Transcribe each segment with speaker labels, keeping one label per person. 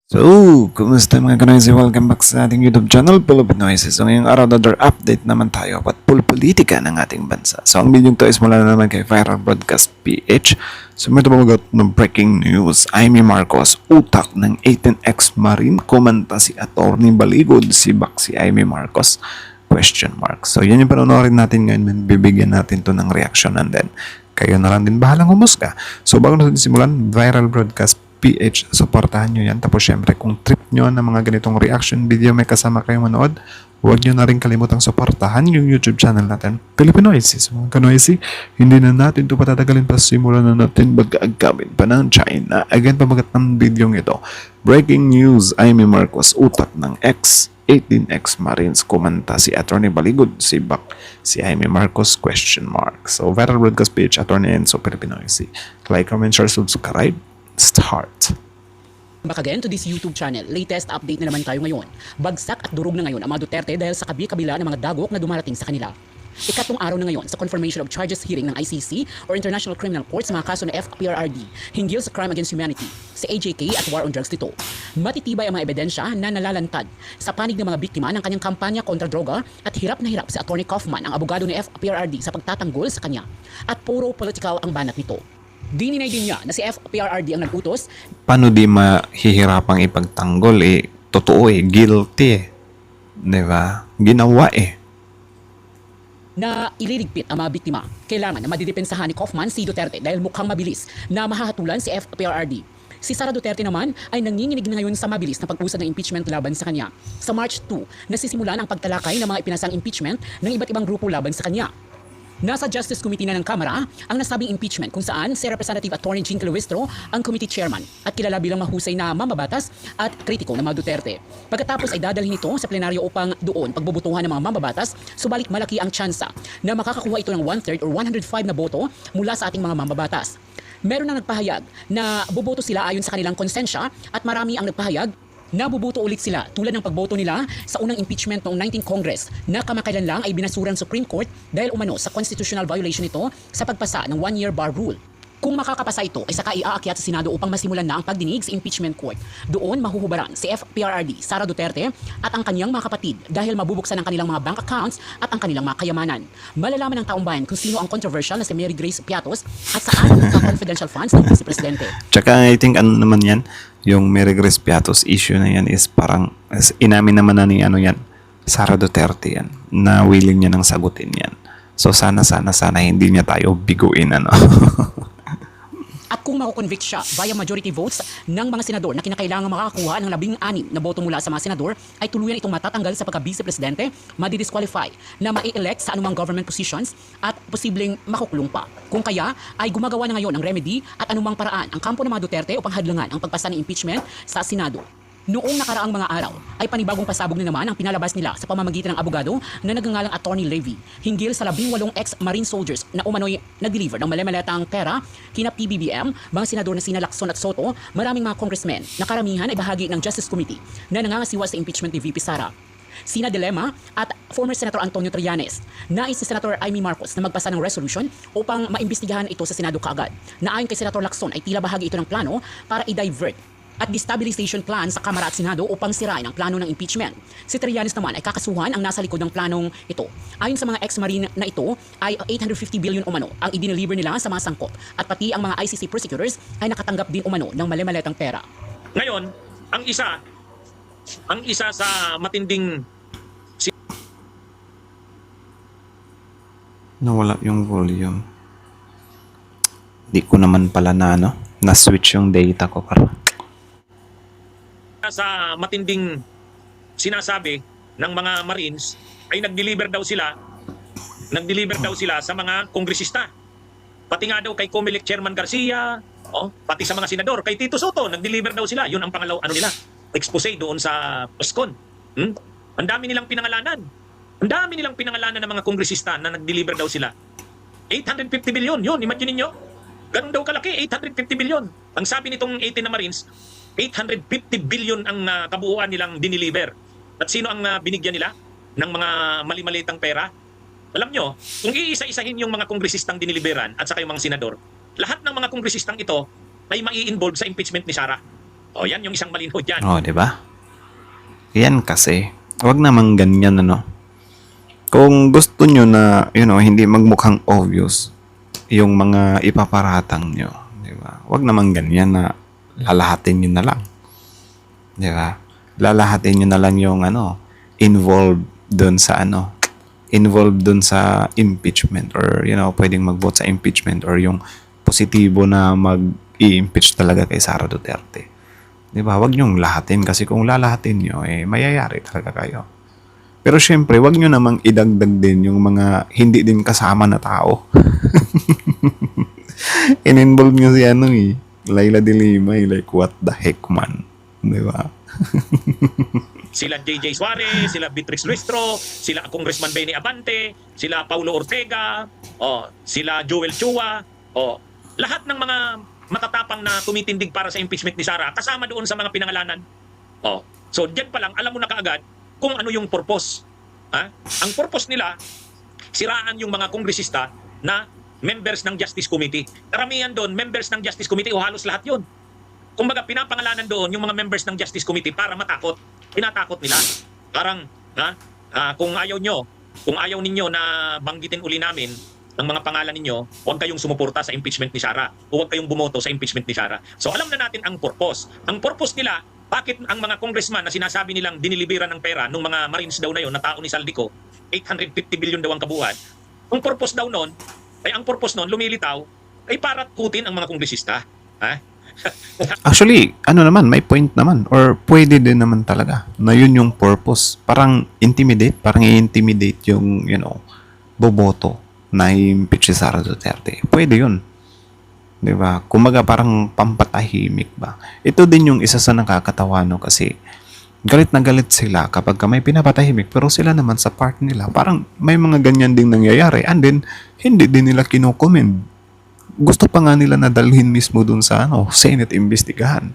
Speaker 1: So, kumusta mga kanoysi? Welcome back sa ating YouTube channel, Filipino Noises. So, ngayong araw, another update naman tayo at politika ng ating bansa. So, ang video ito is mula na naman kay Viral Broadcast PH. So, may tumagot ng breaking news. Amy Marcos, utak ng 18X Marine, kumanta si Atty. Baligod, sibak si Amy Marcos? Question mark. So, yan yung panonorin natin ngayon. Bibigyan natin to ng reaction and then kayo na lang din bahalang humusga. So, bago natin simulan, Viral Broadcast PH, supportahan nyo yan. Tapos syempre, kung trip nyo ng mga ganitong reaction video, may kasama kayong manood, huwag nyo na rin kalimutang supportahan yung YouTube channel natin, Filipino Noises. Mga kanoisy, hindi na natin ito patatagalin pa, simulan na natin mag-agawin pa ng China. Again, pamagat ng video ito. Breaking news, Amy Marcos, utak ng X-18X Marines, kumanta si Atty. Baligod, sibak si Amy Marcos? Question mark. So, Viral Broadcast PH, Atty. Enzo Filipino Noises. Like, comment, share, subscribe. Start.
Speaker 2: Back again to this YouTube channel. Latest update na naman tayo ngayon. Bagsak at durog na ngayon ang mga Duterte dahil sa kabi-kabila ng mga dagok na dumarating sa kanila. Ikatlong araw na ngayon sa confirmation of charges hearing ng ICC or International Criminal Court sa mga kaso ng FPRRD hinggil sa crime against humanity, sa AJK at war on drugs nito. Matitibay ang mga ebidensya na nalalantad sa panig ng mga biktima ng kanyang kampanya kontra droga at hirap na hirap si Atty. Kaufman, ang abogado ng FPRRD, sa pagtatanggol sa kanya. At puro political ang banat nito. Dininay din niya na si FPRRD ang nag-utos.
Speaker 1: Paano di mahihirapang ipagtanggol? Totoo guilty Diba? Ginawa
Speaker 2: Na ililigpit ang mga biktima. Kailangan na madidepensahan ni Kaufman si Duterte dahil mukhang mabilis na mahahatulan si FPRRD. Si Sara Duterte naman ay nanginginig na ngayon sa mabilis na pag-usad ng impeachment laban sa kanya. Sa March 2, nasisimulan ang pagtalakay ng mga ipinasang impeachment ng iba't ibang grupo laban sa kanya. Nasa Justice Committee na ng Kamara ang nasabing impeachment kung saan si Representative Atty. Jing Calvistro ang committee chairman at kilala bilang mahusay na mamabatas at kritiko ng mga Duterte. Pagkatapos ay dadalhin ito sa plenaryo upang doon pagbobotohan ng mga mamabatas, subalit malaki ang tsansa na makakakuha ito ng 1/3 or 105 na boto mula sa ating mga mamabatas. Meron na nagpahayag na boboto sila ayon sa kanilang konsensya at marami ang nagpahayag nabubuto ulit sila tulad ng pagboto nila sa unang impeachment noong 19th Congress na kamakailan lang ay binasuran Supreme Court dahil umano sa constitutional violation nito sa pagpasa ng one-year bar rule. Kung makakapasa ito ay saka iaakyat sa Senado upang masimulan na ang pagdinig sa impeachment court. Doon mahuhubaran si FPRRD, Sara Duterte at ang kanyang mga kapatid dahil mabubuksan ang kanilang mga bank accounts at ang kanilang mga kayamanan. Malalaman ng taong bayan kung sino ang controversial na si Mary Grace Piatos at saan ang confidential funds ng Vice Presidente.
Speaker 1: Tsaka I think ano naman yan, yung Mary Grace Piatos issue na yan is parang inamin naman na ni Sara Duterte yan, na willing niya nang sagutin yan. So sana hindi niya tayo biguin
Speaker 2: At kung makukonvict siya via majority votes ng mga senador na kinakailangan makakakuha ng 16 na boto mula sa mga senador, ay tuluyan itong matatanggal sa pagka-vice presidente, madidisqualify na mai-elect sa anumang government positions at posibleng makukulong pa. Kung kaya ay gumagawa na ngayon ng remedy at anumang paraan ang kampo ng mga Duterte upang hadlangan ang pagpasa ng impeachment sa Senado. Noong nakaraang mga araw ay panibagong pasabog na naman ang pinalabas nila sa pamamagitan ng abogado na nagngangalang Atty. Levy hinggil sa 18 ex-Marine soldiers na umano'y nag-deliver ng mali-maletang pera kina PBBM, mga senador na sina Lacson at Soto, maraming mga congressmen na karamihan ay bahagi ng Justice Committee na nangangasiwa sa impeachment ni VP Sara. Sina Dilema at former Senator Antonio Trillanes. Nais si Senator Amy Marcos na magpasa ng resolution upang maimbestigahan ito sa Senado kaagad. Na ayon kay Senator Lacson ay tila bahagi ito ng plano para i-divert at destabilization plan sa Kamara at Senado upang sirain ang plano ng impeachment. Si Trillanes naman ay kakasuhan ang nasa likod ng planong ito. Ayon sa mga ex-marine na ito, ay 850 billion umano ang i-deliver nila sa mga sangkot at pati ang mga ICC prosecutors ay nakatanggap din umano ng mali-maletang pera.
Speaker 3: Ngayon, ang isa sa matinding
Speaker 1: Nawala yung volume. Di ko naman pala na-switch yung data ko
Speaker 3: sinasabi ng mga Marines ay nag-deliver daw sila sa mga kongresista. Pati nga daw kay Comelec Chairman Garcia, pati sa mga senador, kay Tito Soto, nag-deliver daw sila. Yun ang expose doon sa POSCON. Ang dami nilang pinangalanan. Ang dami nilang pinangalanan ng mga kongresista na nag-deliver daw sila. 850 billion, yun, imagine niyo. Ganun daw kalaki, 850 billion. Ang sabi nitong 18 na Marines, 850 billion ang kabuuan nilang diniliver. At sino ang binigyan nila ng mga mali-malitang pera? Alam nyo, kung iisa-isahin yung mga kongresistang diniliberan at saka yung mga senador, lahat ng mga kongresistang ito ay mai-involve sa impeachment ni Sara. O, yan yung isang malinaw dyan.
Speaker 1: Oh, di ba? Yan kasi. Wag namang ganyan, ano. Kung gusto nyo na, hindi magmukhang obvious yung mga ipaparatang nyo, di ba? Wag namang ganyan na lalahatin nyo na lang. Di ba? Lalahatin nyo na lang yung, involved dun sa, involved dun sa impeachment or, pwedeng mag-vote sa impeachment or yung positibo na mag-i-impeach talaga kay Sara Duterte. Di ba? Wag nyong lahatin kasi kung lalahatin nyo, mayayari talaga kayo. Pero syempre, wag nyo namang idagdag din yung mga hindi din kasama na tao. In-involve nyo si Laila de Lima, like what the heck man. Di ba?
Speaker 3: Sila JJ Suarez, sila Beatriz Luistro, sila Congressman Benny Abante, sila Paulo Ortega, sila Joel Chua, lahat ng mga matatapang na tumitindig para sa impeachment ni Sara, kasama doon sa mga pinangalanan. So diyan pa lang, alam mo na kaagad kung ano yung purpose. Ang purpose nila, siraan yung mga kongresista na members ng Justice Committee. Karamihan doon, members ng Justice Committee o halos lahat yun. Kumbaga, pinapangalanan doon yung mga members ng Justice Committee para matakot. Tinatakot nila. Parang, kung ayaw ninyo na banggitin uli namin ang mga pangalan ninyo, huwag kayong sumuporta sa impeachment ni Sara o huwag kayong bumoto sa impeachment ni Sara. So alam na natin ang purpose. Ang purpose nila, bakit ang mga congressman na sinasabi nilang diniliberan ng pera nung mga Marines daw na yon na tao ni Saldico, 850 billion daw ang kabuuan, ang purpose daw nun, ang purpose nun, lumilitaw, ay para kutin ang mga kongresista.
Speaker 1: Actually, may point naman or pwede din naman talaga na yun yung purpose. Parang i-intimidate yung, boboto na i-impeach si Sara Duterte. Pwede yun. Di ba? Kumaga parang pampatahimik ba? Ito din yung isa sa nakakatawa, kasi galit na galit sila kapag may pinapatahimik pero sila naman sa part nila parang may mga ganyan ding nangyayari and then hindi din nila kino-commend. Gusto pa nga nila na dalhin mismo dun sa Senate investigahan.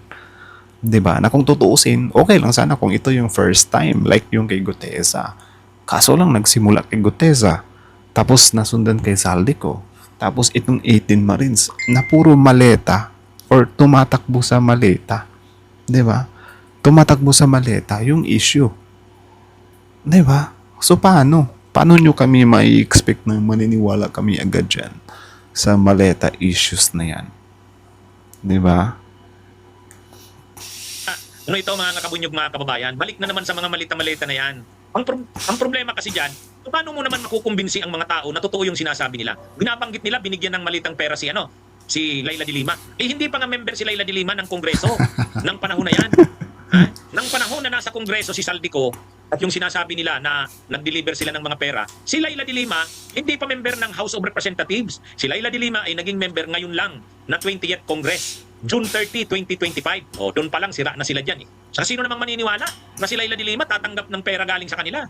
Speaker 1: 'Di ba? Na kung tutuusin, okay lang sana kung ito yung first time like yung kay Gutesa. Kaso lang nagsimula kay Gutesa, tapos nasundan kay Saldico, tapos itong 18 Marines na puro maleta or tumatakbo sa maleta. 'Di ba? Tumatakbo sa maleta yung issue. 'Di ba? So paano? Paano nyo kami mai-expect na maniniwala kami agad dyan sa maleta issues na yan? 'Di ba?
Speaker 3: Ito mga kabunyog mga kababayan, balik na naman sa mga malita-malita na yan. Ang problema kasi dyan, paano mo naman makukumbinsi ang mga tao na totoo yung sinasabi nila? Binabanggit nila, binigyan ng malitang pera si Laila de Lima. Hindi pa nga member si Laila de Lima ng Kongreso ng panahon na yan. Nang panahon na nasa Kongreso si Saldico at yung sinasabi nila na nag-deliver sila ng mga pera, si Laila de Lima hindi pa member ng House of Representatives. Si Laila de Lima ay naging member ngayon lang na 20th Congress, June 30, 2025. Doon pa lang sira na sila dyan. Sa sino namang maniniwala na si Laila de Lima tatanggap ng pera galing sa kanila?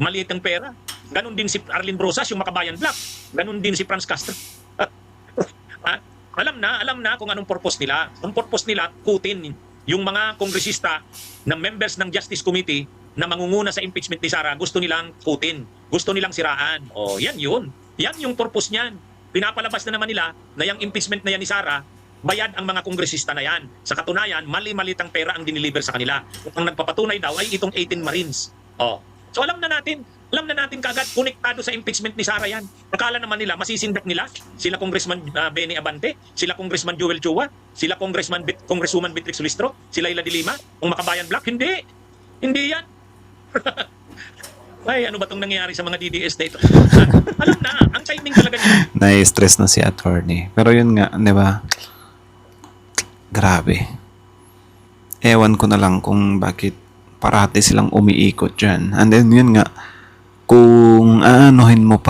Speaker 3: Maliit ang pera. Ganon din si Arlene Brosas, yung Makabayan Black. Ganon din si Franz Castro. Alam na kung anong purpose nila. Ang purpose nila, kutin yung mga kongresista na members ng Justice Committee na mangunguna sa impeachment ni Sara, gusto nilang kutin, gusto nilang siraan. Yan yun. Yan yung purpose niyan. Pinapalabas na naman nila na yung impeachment na yan ni Sara, bayad ang mga kongresista na yan. Sa katunayan, mali-malitang pera ang diniliver sa kanila. Ang nagpapatunay daw ay itong 18 Marines. So alam na natin kaagad, konektado sa impeachment ni Sara yan. Akala naman nila, masisindak nila sila Congressman Benny Abante, sila Congressman Joel Chua, sila Congresswoman Beatriz Luistro, sila Laila de Lima, ang Makabayan Black. Hindi yan. Ay, ano ba itong nangyayari sa mga DDS na ito? Alam na, ang timing talaga niya.
Speaker 1: Na-stress na si attorney. Pero yun nga, di ba? Grabe. Ewan ko na lang kung bakit parati silang umiikot dyan. And then yun nga, kung aanuhin mo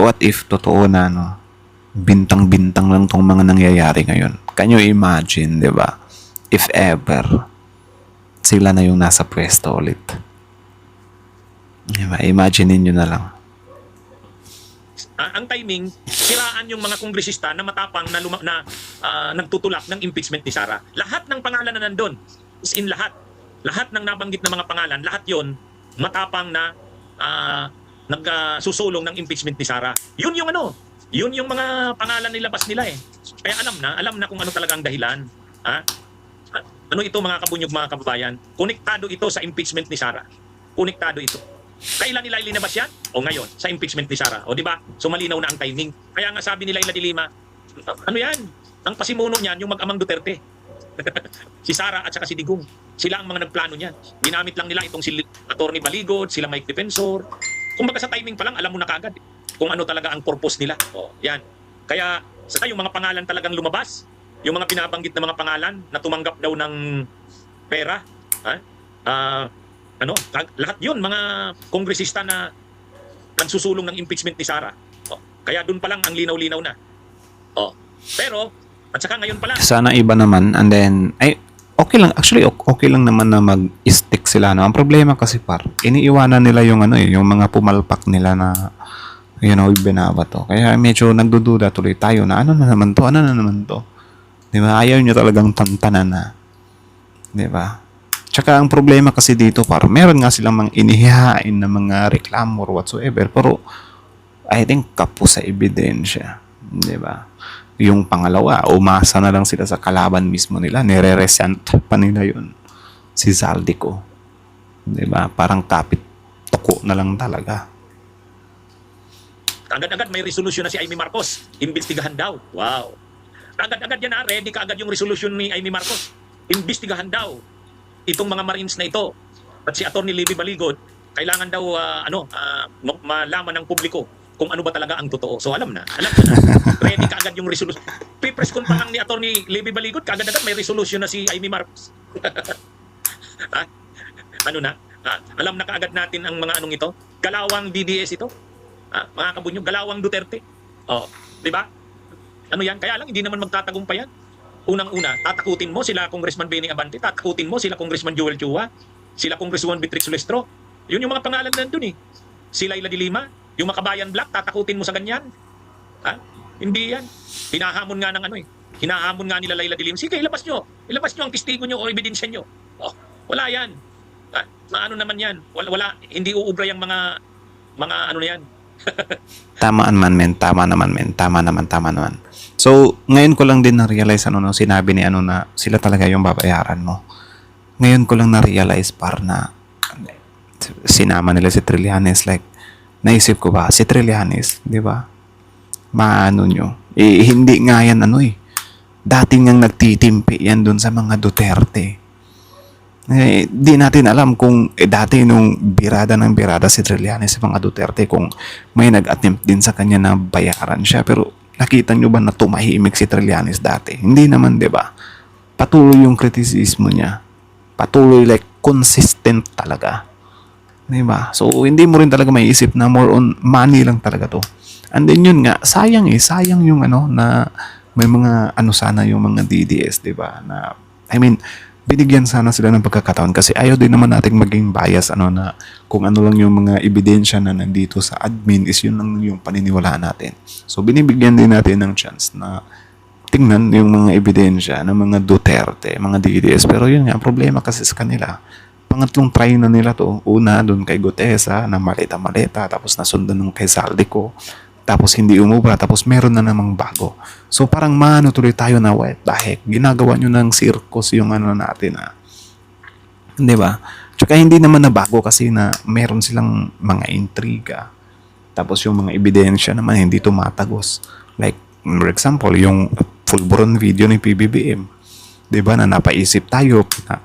Speaker 1: what if totoo na bintang-bintang lang tong mga nangyayari ngayon. Can you imagine, di ba? If ever, sila na yung nasa pwesto ulit. Diba? Imagine nyo na lang.
Speaker 3: Ang timing, siraan yung mga kongresista na matapang na nagtutulak ng impeachment ni Sara. Lahat ng pangalan na nandun, is in lahat. Lahat ng nabanggit na mga pangalan, lahat yon matapang na nagsusulong ng impeachment ni Sara. Yun yung mga pangalan nilabas nila eh. Kaya alam na kung ano talaga ang dahilan. Ano ito mga kabunyog, mga kababayan? Konektado ito sa impeachment ni Sara. Konektado ito. Kailan nila ilinabas yan? O ngayon, sa impeachment ni Sara. O di ba? So malinaw na ang timing. Kaya nga sabi ni Laila de Lima, ano yan? Ang pasimuno niyan, yung mag-amang Duterte. Si Sara at saka si Digong. Sila ang mga nagplano niyan. Ginamit lang nila itong si Attorney Baligod, sila Mike Defensor. Kumbaga sa timing pa lang, alam mo na kagad kung ano talaga ang purpose nila. O, yan. Kaya, sa yung mga pangalan talagang lumabas, yung mga binabanggit na mga pangalan na tumanggap daw ng pera, lahat yun, mga kongresista na nagsusulong ng impeachment ni Sara. O, kaya dun pa lang ang linaw-linaw na. O, pero, at saka ngayon pa lang,
Speaker 1: Sana iba naman, and then, okay lang, actually, okay lang naman na mag-stick sila, no? Ang problema kasi iniiwanan nila yung yung mga pumalpak nila na, binabato. Kaya medyo nagdududa tuloy tayo na ano na naman to? Di ba? Ayaw nyo talagang tantanan na. Di ba? Tsaka ang problema kasi dito, meron nga silang mga inihahain na mga reklamo or whatsoever, pero I think kapos sa ebidensya. Di ba? Yung pangalawa, umasa na lang sila sa kalaban mismo nila. Nire-resent pa nila yun. Si Zaldico. Diba? Parang kapit tuko na lang talaga.
Speaker 3: agad-agad may resolution na si Amy Marcos. Imbestigahan daw. Wow. Agad-agad yan ready ka agad yung resolution ni Amy Marcos. Imbestigahan daw itong mga Marines na ito. At si Attorney Libby Baligod, kailangan daw malaman ng publiko kung ano ba talaga ang totoo. So alam na. Ready ka agad yung resolution. Pre-press con pa lang ni Attorney Libby Baligod, kaagad-agad may resolution na si Amy Marcos. Alam na kaagad natin ang mga anong ito. Galawang DDS ito. Mga kabunyog, galawang Duterte. Oh, di ba? Ano yan? Kaya lang hindi naman magtatagumpay yan. Unang-una, tatakutin mo sila Congressman Benny Abante, tatakutin mo sila Congressman Joel Chua, sila Congresswoman Beatrix Lestro. Yun yung mga pangalan nandun eh. Si Laila de Lima, yung Makabayan Black, tatakutin mo sa ganyan. Hindi yan. Hinahamon nga ng hinahamon nga nila Laila de Lima. Sige, ilabas nyo ang testigo nyo o ebidensya nyo. Oh, wala yan. Ano naman yan? Wala, hindi uubra yung mga ano na yan.
Speaker 1: Tama naman. So, ngayon ko lang din na-realize sinabi ni na sila talaga yung babayaran mo. Ngayon ko lang na-realize na sinama nila si Trillanes. Like, naisip ko ba, si Trillanes, di ba? Maano nyo? Hindi nga yan dati ngang nagtitimpi yan dun sa mga Duterte. Di natin alam kung dati nung birada si Trillanes sa mga Duterte kung may nag-attempt din sa kanya na bayaran siya. Pero nakita nyo ba na tumahimik si Trillanes dati? Hindi naman, di ba? Patuloy yung kritisismo niya. Patuloy, like, consistent talaga. Di ba? So, hindi mo rin talaga maiisip na more on money lang talaga to. And then yun nga, sayang yung na may mga sana yung mga DDS, di ba? Na, binigyan sana sila ng pagkakataon kasi ayaw din naman nating maging bias na kung ano lang yung mga ebidensya na nandito sa admin is yun lang yung paniniwalaan natin. So binibigyan din natin ng chance na tingnan yung mga ebidensya ng mga Duterte, mga DDS. Pero yun nga, problema kasi sa kanila. Pangatlong try na nila to. Una doon kay Gutesa na maleta-maleta, tapos nasundan nung kay Zaldico. Tapos hindi umubra, tapos meron na namang bago. So parang tuloy tayo na what the heck, ginagawa nyo ng circus yung natin di ba? Tsaka hindi naman na bago kasi na meron silang mga intriga. Tapos yung mga ebidensya naman hindi tumatagos. Like, for example, yung full-blown video ni PBBM. Di ba, na napaisip tayo, na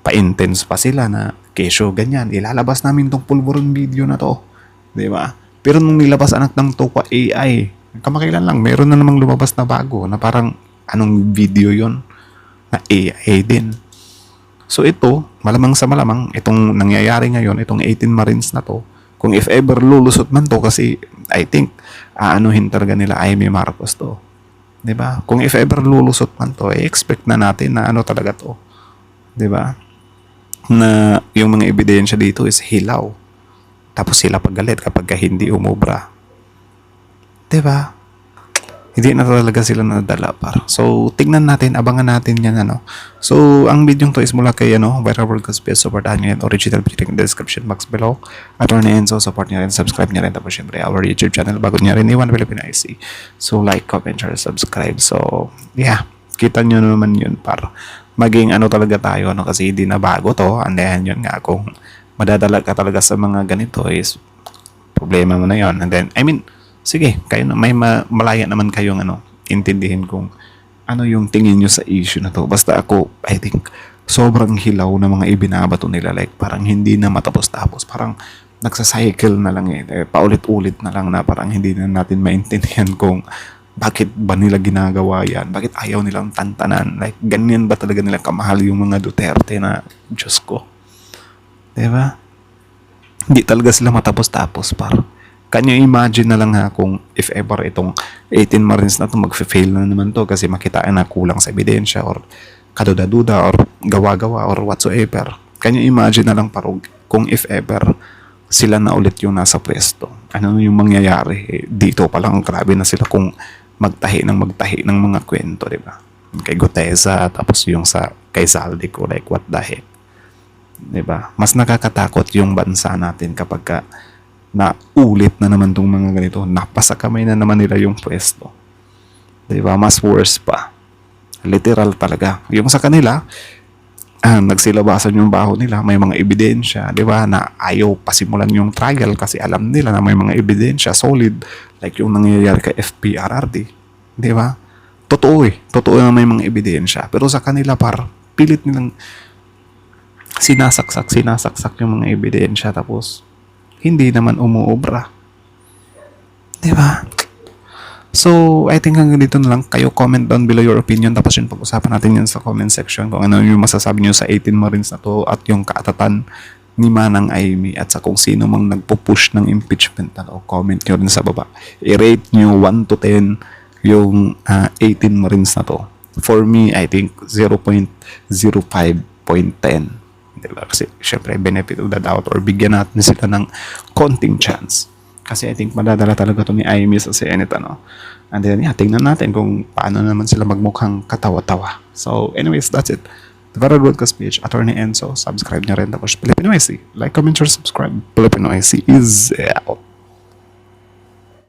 Speaker 1: pa-intense pa sila na kesyo ganyan, ilalabas namin tong full-blown video na to. Di ba? Pero nung nilabas anak ng Tokwa AI, kamakailan lang, meron na namang lumabas na bago na parang anong video yon na AI din. So ito, malamang sa malamang, itong nangyayari ngayon, itong 18 Marines na to, kung if ever lulusot man to, kasi I think, aanuhin talaga nila Amy Marcos to. Diba? Kung if ever lulusot man to, expect na natin na talaga to. Diba? Na yung mga ebidensya dito is hilaw. Tapos sila paggalit kapag hindi umubra. Diba? Hindi na talaga sila nadala So, tignan natin, abangan natin yan So, ang video to is mula kay Viral Broadcast Space. Supportahan nyo yan. Original video in the description box below. At Enzo, support nyo rin, subscribe nyo rin. Tapos syempre, our YouTube channel, bago nyo rin, Iwan Filipino IC. So, like, comment, share, subscribe. So, yeah. Kita nyo naman yun maging ano talaga tayo, no? Kasi hindi na bago to. And then, yun nga, kung madadala ka talaga sa mga ganito is problema mo na yon. And then, I mean, sige, kayo na, malaya naman kayong intindihin kung ano yung tingin nyo sa issue na to. Basta ako, I think, sobrang hilaw na mga ibinabato nila. Like, parang hindi na matapos-tapos. Parang nagsacycle na lang paulit-ulit na lang na parang hindi na natin maintindihan kung bakit ba nila ginagawa yan? Bakit ayaw nilang tantanan? Like, ganyan ba talaga nila kamahal yung mga Duterte na, Diyos ko. Diba? Hindi talaga sila matapos-tapos par. Can you imagine na lang ha kung if ever itong 18 Marines na to magfe-fail na naman to kasi makitaan na kulang sa ebidensya or kaduda-duda or gawa-gawa or whatsoever. Can you imagine na lang parang kung if ever sila na ulit yung nasa pwesto? Ano yung mangyayari? Dito pa lang grabe na sila kung magtahi ng mga kwento, di ba? Kay Gutesa, tapos yung kay Zaldi ko, like what the heck? Di ba? Mas nakakatakot yung bansa natin kapag na ulit na naman tong mga ganito. Napasa kamay na naman nila yung pwesto. Di ba? Mas worse pa. Literal talaga. Yung sa kanila, nagsilabasan yung baho nila, may mga ebidensya, di ba, na ayaw pasimulan yung trial kasi alam nila na may mga ebidensya solid, like yung nangyayari kay FPRRD, di ba? Totoo na may mga ebidensya, pero sa kanila pilit nilang sinasaksak yung mga ebidensya tapos hindi naman umuobra, di ba? So, I think hanggang dito na lang. Kayo comment down below your opinion. Tapos yun, pag-usapan natin yan sa comment section. Kung ano yung masasabi nyo sa 18 Marines na to at yung kaatatan ni Manang Amy at sa kung sino mang nagpo-push ng impeachment na to. Comment nyo rin sa baba. I-rate nyo 1 to 10 yung 18 Marines na to. For me, I think 0.05.10. Diba? Kasi syempre, benefit of the doubt or bigyan natin sila ng konting chance. Kasi I think madadala talaga to ni Amy sa Senate, And then, tingnan natin kung paano naman sila magmukhang katawa-tawa. So, anyways, that's it. The Viral Broadcast PH, Attorney Enzo. Subscribe nyo rin. Tapos, Filipino IC. Like, comment, share, subscribe. Filipino IC is out.